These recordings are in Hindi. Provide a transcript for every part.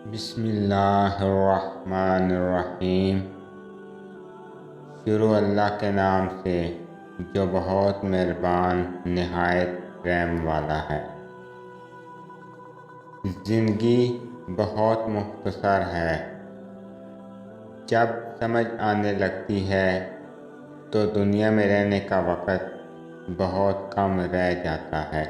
बिस्मिल्लाहिर्रहमानिर्रहीम। शुरू अल्लाह के नाम से जो बहुत मेहरबान नहायत रहम वाला है। ज़िंदगी बहुत मुख्तसर है। जब समझ आने लगती है तो दुनिया में रहने का वक़्त बहुत कम रह जाता है।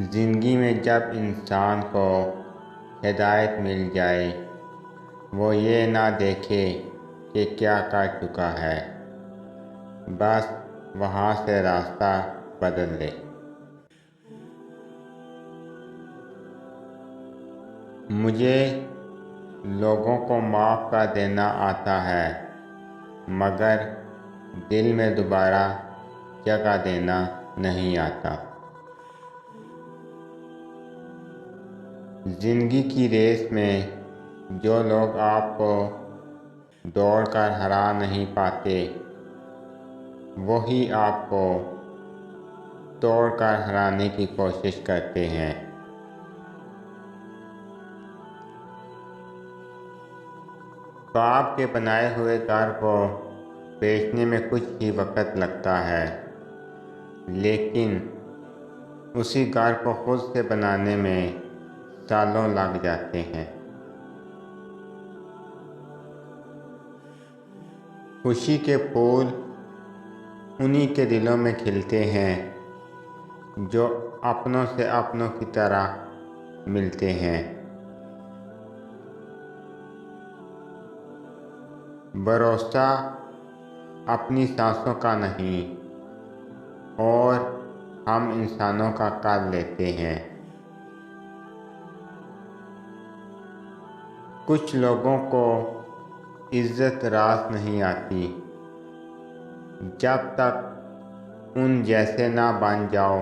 ज़िंदगी में जब इंसान को हिदायत मिल जाए, वो ये ना देखे कि क्या कर चुका है, बस वहाँ से रास्ता बदल ले। मुझे लोगों को माफ़ कर देना आता है, मगर दिल में दोबारा जगह देना नहीं आता। ज़िंदगी की रेस में जो लोग आपको दौड़कर हरा नहीं पाते, वही आपको तोड़कर हराने की कोशिश करते हैं। ख्वाब के बनाए हुए घर को बेचने में कुछ ही वक़्त लगता है, लेकिन उसी घर को खुद से बनाने में सालों लग जाते हैं। खुशी के फूल उन्हीं के दिलों में खिलते हैं जो अपनों से अपनों की तरह मिलते हैं। भरोसा अपनी सांसों का नहीं और हम इंसानों का कर लेते हैं। कुछ लोगों को इज्जत रास नहीं आती, जब तक उन जैसे ना बन जाओ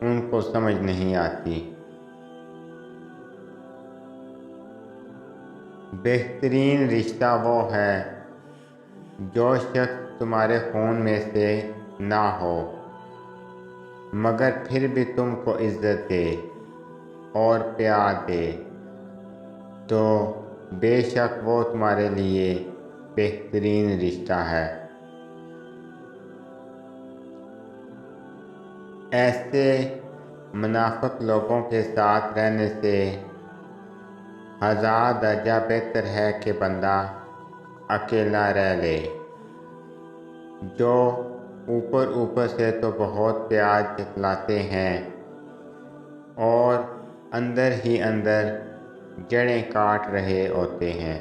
उनको समझ नहीं आती। बेहतरीन रिश्ता वो है जो शख्स तुम्हारे खून में से ना हो, मगर फिर भी तुमको इज्जत दे और प्यार दे, तो बेशक वो तुम्हारे लिए बेहतरीन रिश्ता है। ऐसे मुनाफिक लोगों के साथ रहने से हज़ार दर्जा बेहतर है कि बंदा अकेला रह ले, जो ऊपर ऊपर से तो बहुत प्यार जतलाते हैं और अंदर ही अंदर जड़ें काट रहे होते हैं।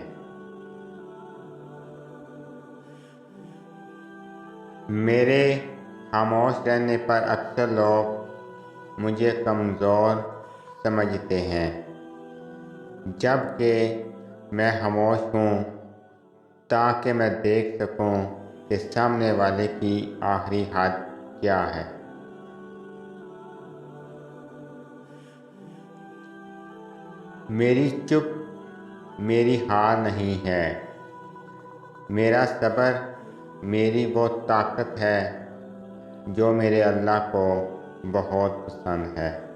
मेरे खामोश रहने पर अक्सर लोग मुझे कमज़ोर समझते हैं, जबकि मैं खामोश हूँ ताकि मैं देख सकूँ कि सामने वाले की आखिरी हद क्या है। मेरी चुप मेरी हार नहीं है, मेरा सब्र मेरी वो ताकत है जो मेरे अल्लाह को बहुत पसंद है।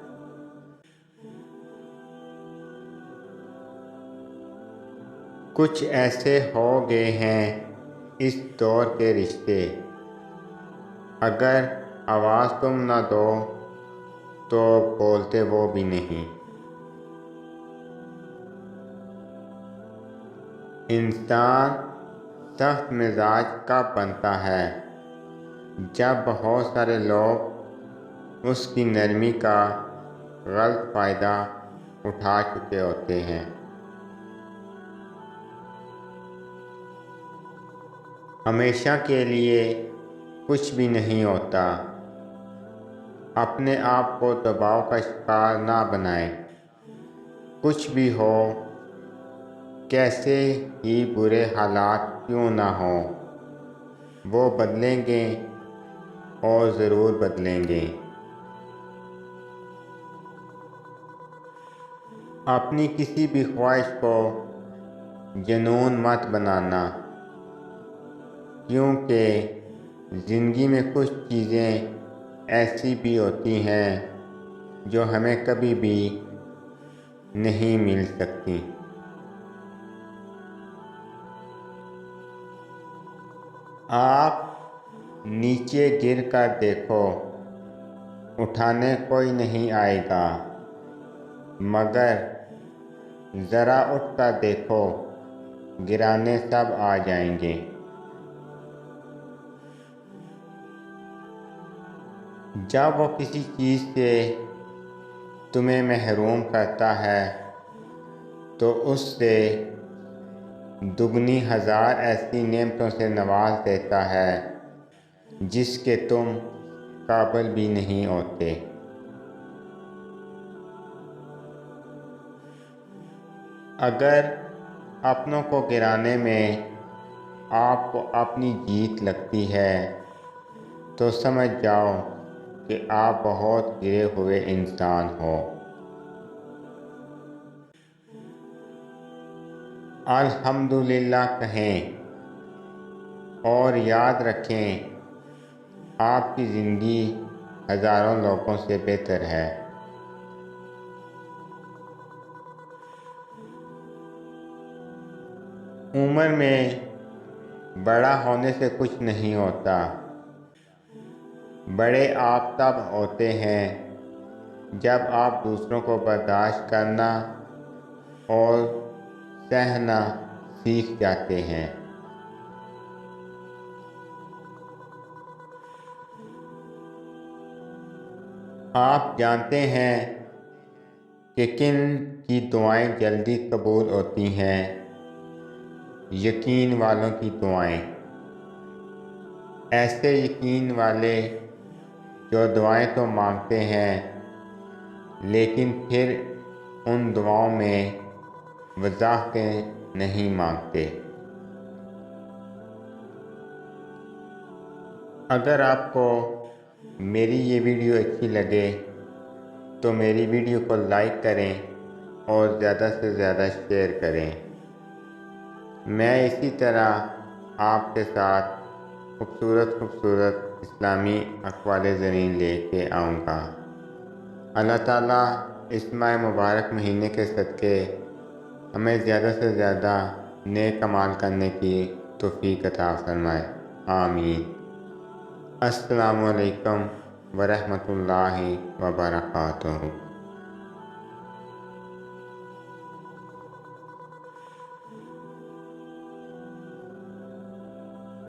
कुछ ऐसे हो गए हैं इस दौर के रिश्ते, अगर आवाज़ तुम न दो तो बोलते वो भी नहीं। इंसान सख्त मिजाज कब बनता है, जब बहुत सारे लोग उसकी नरमी का गलत फ़ायदा उठा चुके होते हैं। हमेशा के लिए कुछ भी नहीं होता। अपने आप को दबाव का शिकार ना बनाएं। कुछ भी हो, कैसे ही बुरे हालात क्यों ना हो, वो बदलेंगे और ज़रूर बदलेंगे। अपनी किसी भी ख्वाहिश को जुनून मत बनाना, क्योंकि ज़िंदगी में कुछ चीज़ें ऐसी भी होती हैं जो हमें कभी भी नहीं मिल सकती। आप नीचे गिर कर देखो, उठाने कोई नहीं आएगा, मगर ज़रा उठकर देखो, गिराने सब आ जाएंगे। जब वो किसी चीज़ से तुम्हें महरूम करता है तो उससे दुगनी हज़ार ऐसी नेमतों से नवाज देता है जिसके तुम काबिल भी नहीं होते। अगर अपनों को गिराने में आपको अपनी जीत लगती है तो समझ जाओ कि आप बहुत गिरे हुए इंसान हो। अल्हम्दुलिल्लाह कहें और याद रखें, आपकी ज़िंदगी हज़ारों लोगों से बेहतर है। उम्र में बड़ा होने से कुछ नहीं होता। बड़े आप तब होते हैं जब आप दूसरों को बर्दाश्त करना और सहना सीख जाते हैं। आप जानते हैं कि किन की दुआएं जल्दी कबूल होती हैं? यकीन वालों की दुआएं। ऐसे यकीन वाले जो दुआएं तो मांगते हैं लेकिन फिर उन दुआओं में वज़ाह के नहीं मांगते। अगर आपको मेरी ये वीडियो अच्छी लगे तो मेरी वीडियो को लाइक करें और ज़्यादा से ज़्यादा शेयर करें। मैं इसी तरह आपके साथ खूबसूरत इस्लामी अक़वाले ज़रीन लेके आऊँगा। अल्लाह ताला इस माह मुबारक महीने के सदक़े हमें ज़्यादा से ज़्यादा नेक अमाल करने की तौफ़ीक़ अता फ़रमाए। आमीन। अस्सलामु अलैकुम वरहमतुल्लाहि वबरकातुहू।